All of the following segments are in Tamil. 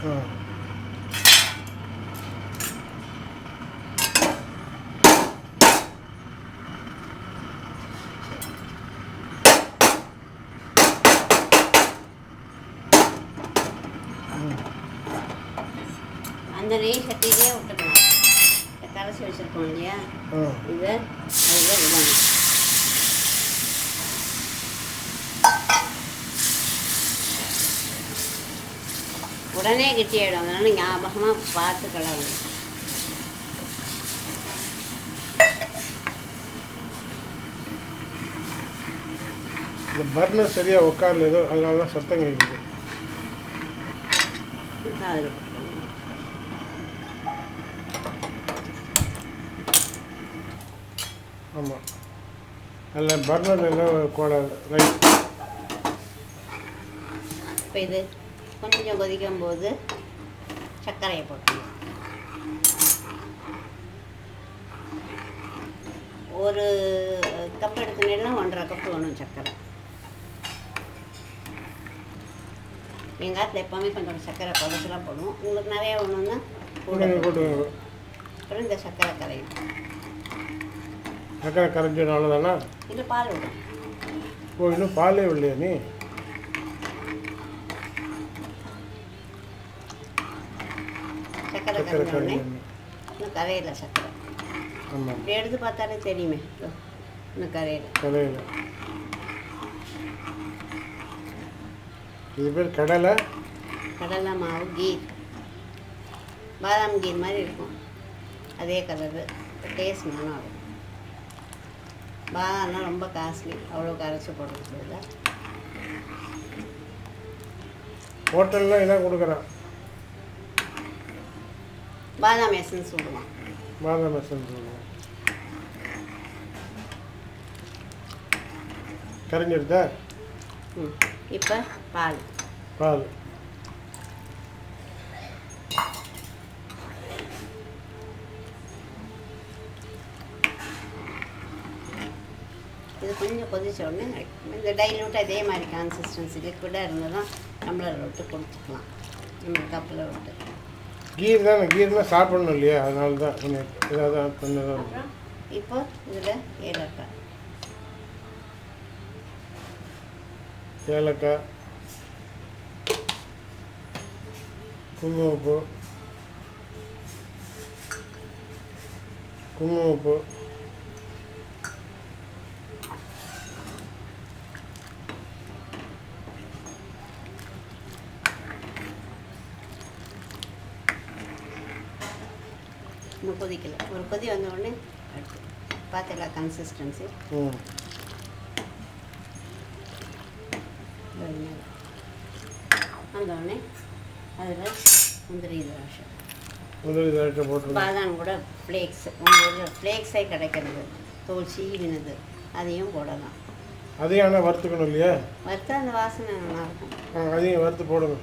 அந்த நெய் சட்டியிலே விட்டுக்கலாம். கரைச்சி வச்சுருக்கோம் இல்லையா, இதை அதில் விடணும். உடனே கெட்டியாயிடும், அதனால ஞாபகமாக பார்த்து கலவணும். இந்த பர்னர் சரியாக உட்காரல ஏதோ, அதனால தான் சத்தம் கேட்குது. அதில் ஆமாம், அதில் பர்னர் எல்லாம் கூடாது. ரைட். இப்போ இது கொஞ்சம் கொதிக்கும் போது சர்க்கரையை போட்டுக்கணும். ஒரு கப் எடுத்துனேன்னா 1.5 கப்பு வேணும் சர்க்கரை. எங்கள் காலத்தில் எப்போவுமே கொஞ்சம் சர்க்கரை குறைச்சலாம் போடுவோம். உங்களுக்கு நிறையா வேணும்னா போட்டுக்கோங்க. அப்புறம் இந்த சர்க்கரை கரையும். சர்க்கரை கரைஞ்சனால தானே? இல்லை, பால் விடும். ஓ, இன்னும் பாலே இல்லையா நீ? சர்க்கரை கரைஞ்சோடனே இன்னும் கரையில சர்க்கரை. ஆமாம், இப்படி எடுத்து பார்த்தாலே தெரியுமே, இன்னும் கரையில. இது பேர் கடலை மாவு கீர், பாதாம் கீர் மாதிரி இருக்கும். அதே கலரு, டேஸ்ட் நல்லா இருக்கும். பாதாம்லாம் ரொம்ப காஸ்ட்லி, அவ்வளோ கரைச்சி போடுறதுல. ஹோட்டலில் இதான் கொடுக்குறான், பாதாம் எசன்ஸ் விடுவான். பாதாம் எசன்ஸ் விடுவான். கரைஞ்சிருதா? இப்போ பால் இது கொஞ்சம் கொதிச்ச உடனே இந்த டைல்யூட்டாக இதே மாதிரி கன்சிஸ்டன்சி லிக்விடாக இருந்தால் தான் டம்ளர் விட்டு கொடுத்துக்கலாம். நம்ம கப்பில் விட்டு கீர் தான், கீர்னா சாப்பிடணும் இல்லையா, அதனால தான் இதாக கொஞ்சம். அப்புறம் இப்போ இதில் ஏலக்காய், குங்குமப்பூ, இன்னும் கொதிக்கல. ஒரு கொதி வந்த உடனே பார்த்தீங்களா கன்சிஸ்டன்சி? வந்த உடனே அதில் முந்திரி திராட்சை போட்டு பாதாம் கூட ஃப்ளேக்ஸ், உங்கள் ஊரில் ஃப்ளேக்ஸே கிடைக்கிறது, தோல் சீவினது, அதையும் போடலாம். அதையும் ஆனால் வறுத்துக்கணும் இல்லையா? வறுத்து அந்த வாசனை நல்லாயிருக்கும். அதையும் வறுத்து போடுங்க.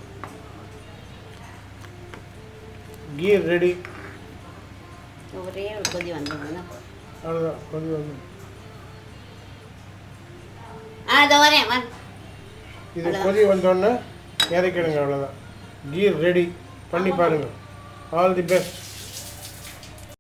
கீர் ரெடி. ஒரே ஒரு கொதி வந்ததுன்னா அவ்வளோதான், கொதி வந்து இது கொதி வந்தோடனே இறக்கிடுங்க. அவ்வளோதான், கீர் ரெடி. பண்ணி பாருங்கள். All the best.